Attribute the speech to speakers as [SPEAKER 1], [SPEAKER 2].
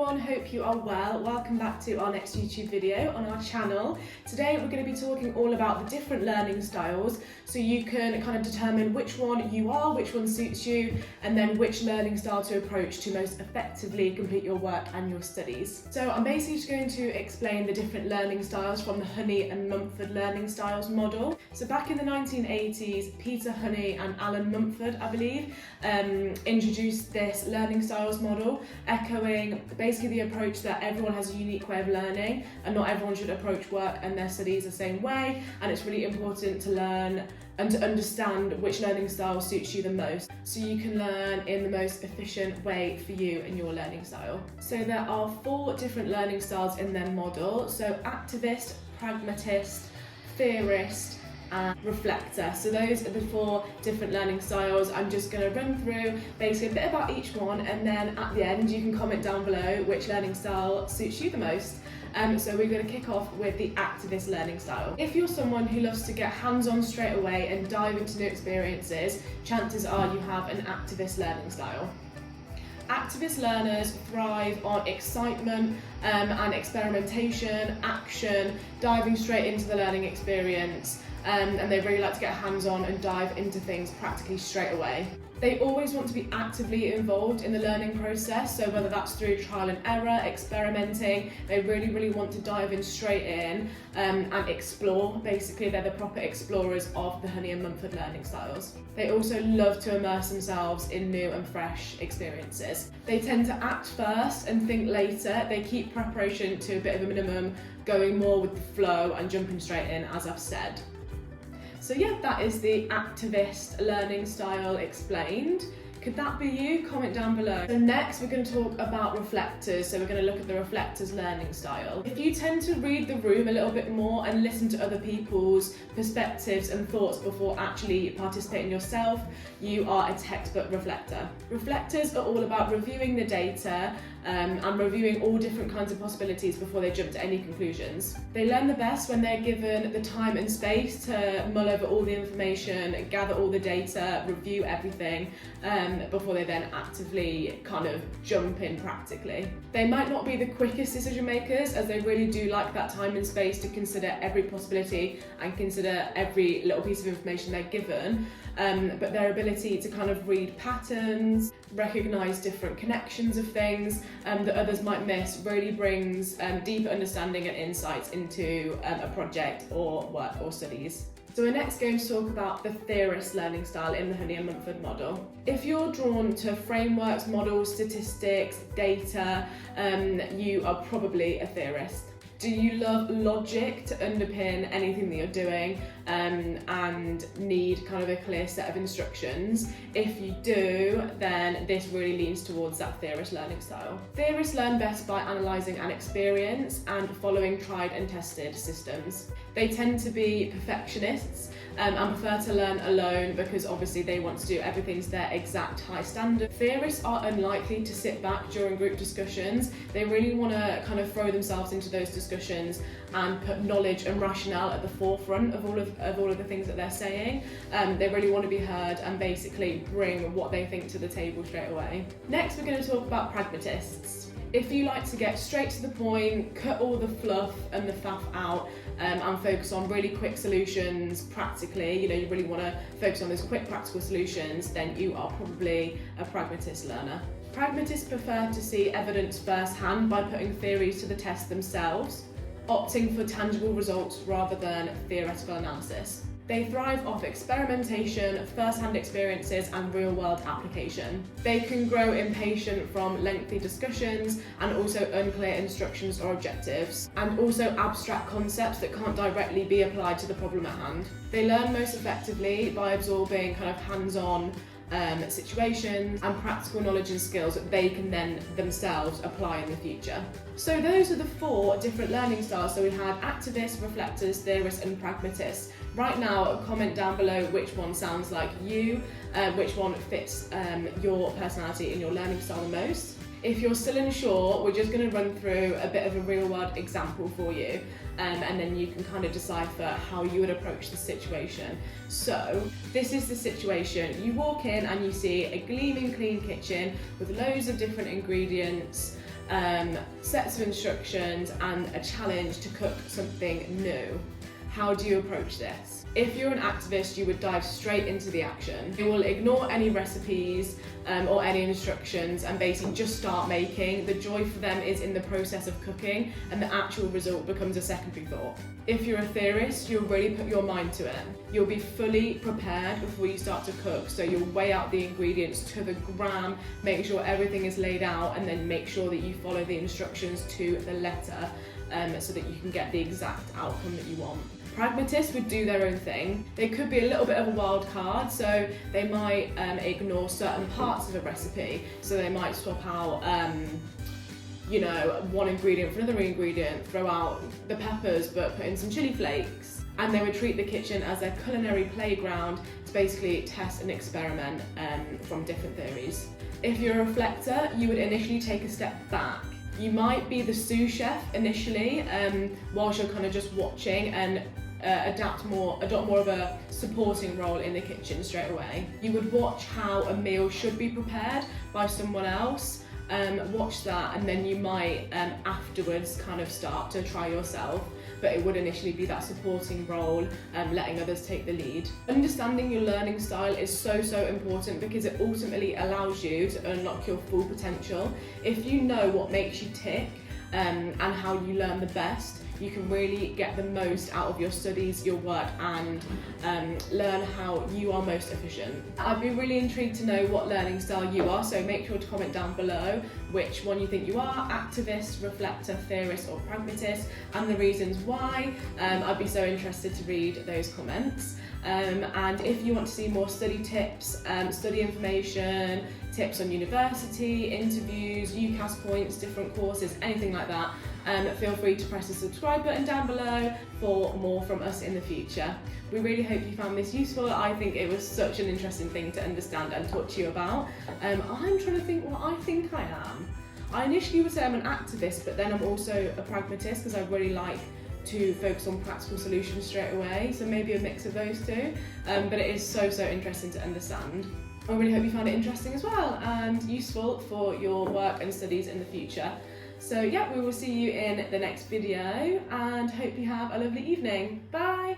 [SPEAKER 1] everyone, hope you are well. Welcome back to our next YouTube video on our channel. Today we're going to be talking all about the different learning styles so you can kind of determine which one you are, which one suits you, and then which learning style to approach to most effectively complete your work and your studies. So I'm basically just going to explain the different learning styles from the Honey and Mumford learning styles model. So back in the 1980s, Peter Honey and Alan Mumford, I believe, introduced this learning styles model, echoing basically the approach that everyone has a unique way of learning and not everyone should approach work and their studies the same way, and it's really important to learn and to understand which learning style suits you the most so you can learn in the most efficient way for you and your learning style. So there are 4 different learning styles in their model, so Activist, Pragmatist, Theorist and Reflector. So those are the 4 different learning styles. I'm just going to run through basically a bit about each one, and then at the end you can comment down below which learning style suits you the most. So we're going to kick off with the Activist learning style. If you're someone who loves to get hands-on straight away and dive into new experiences, chances are you have an Activist learning style. Activist learners thrive on excitement and experimentation, action, diving straight into the learning experience, and they really like to get hands-on and dive into things practically straight away. They always want to be actively involved in the learning process, so whether that's through trial and error, experimenting, they really want to dive in straight in and explore. Basically, they're the proper explorers of the Honey and Mumford learning styles. They also love to immerse themselves in new and fresh experiences. They tend to act first and think later. They keep preparation to a bit of a minimum, going more with the flow and jumping straight in, as I've said. So yeah, that is the Activist learning style explained. Could that be you? Comment down below. So next we're going to talk about reflectors. So we're going to look at the reflectors learning style. If you tend to read the room a little bit more and listen to other people's perspectives and thoughts before actually participating yourself, you are a textbook reflector. Reflectors are all about reviewing the data and reviewing all different kinds of possibilities before they jump to any conclusions. They learn the best when they're given the time and space to mull over all the information, gather all the data, review everything, before they then actively kind of jump in practically. They might not be the quickest decision makers, as they really do like that time and space to consider every possibility and consider every little piece of information they're given, but their ability to kind of read patterns, recognise different connections of things that others might miss really brings deeper understanding and insights into a project or work or studies. So we're next going to talk about the Theorist learning style in the Honey and Mumford model. If you're drawn to frameworks, models, statistics, data, you are probably a theorist. Do you love logic to underpin anything that you're doing and need kind of a clear set of instructions? If you do, then this really leans towards that theorist learning style. Theorists learn best by analysing an experience and following tried and tested systems. They tend to be perfectionists and prefer to learn alone because obviously they want to do everything to their exact high standard. Theorists are unlikely to sit back during group discussions. They really want to kind of throw themselves into those discussions and put knowledge and rationale at the forefront of all of the things that they're saying. They really want to be heard and basically bring what they think to the table straight away. Next, we're going to talk about pragmatists. If you like to get straight to the point, cut all the fluff and the faff out, and focus on really quick solutions practically, you really want to focus on those quick practical solutions, then you are probably a pragmatist learner. Pragmatists prefer to see evidence firsthand by putting theories to the test themselves, opting for tangible results rather than theoretical analysis. They thrive off experimentation, first-hand experiences and real-world application. They can grow impatient from lengthy discussions and also unclear instructions or objectives, and also abstract concepts that can't directly be applied to the problem at hand. They learn most effectively by absorbing kind of hands-on situations and practical knowledge and skills that they can then themselves apply in the future. So those are the 4 different learning styles. So we had activists, reflectors, theorists and pragmatists. Right now, comment down below which one sounds like you, which one fits your personality and your learning style the most. If you're still unsure, we're just going to run through a bit of a real-world example for you, and then you can kind of decipher how you would approach the situation. So, this is the situation. You walk in and you see a gleaming clean kitchen with loads of different ingredients, sets of instructions and a challenge to cook something new. How do you approach this? If you're an activist, you would dive straight into the action. You will ignore any recipes or any instructions and basically just start making. The joy for them is in the process of cooking, and the actual result becomes a secondary thought. If you're a theorist, you'll really put your mind to it. You'll be fully prepared before you start to cook, so you'll weigh out the ingredients to the gram, make sure everything is laid out, and then make sure that you follow the instructions to the letter so that you can get the exact outcome that you want. Pragmatists would do their own thing. They could be a little bit of a wild card, so they might ignore certain parts of a recipe. So they might swap out, one ingredient for another ingredient, throw out the peppers but put in some chili flakes. And they would treat the kitchen as their culinary playground to basically test and experiment from different theories. If you're a reflector, you would initially take a step back. You might be the sous chef initially, whilst you're kind of just watching, and adopt more of a supporting role in the kitchen straight away. You would watch how a meal should be prepared by someone else, watch that, and then you might afterwards kind of start to try yourself, but it would initially be that supporting role, letting others take the lead. Understanding your learning style is so important because it ultimately allows you to unlock your full potential. If you know what makes you tick and how you learn the best, you can really get the most out of your studies, your work, and learn how you are most efficient. I'd be really intrigued to know what learning style you are, so make sure to comment down below which one you think you are: activist, reflector, theorist or pragmatist, and the reasons why. I'd be so interested to read those comments. And if you want to see more study tips, study information, tips on university, interviews, UCAS points, different courses, anything like that, feel free to press the subscribe button down below for more from us in the future. We really hope you found this useful. I think it was such an interesting thing to understand and talk to you about. I'm trying to think what I think I am. I initially would say I'm an activist, but then I'm also a pragmatist because I really like to focus on practical solutions straight away, so maybe a mix of those two, but it is so interesting to understand. I really hope you found it interesting as well and useful for your work and studies in the future. So yeah, we will see you in the next video and hope you have a lovely evening. Bye!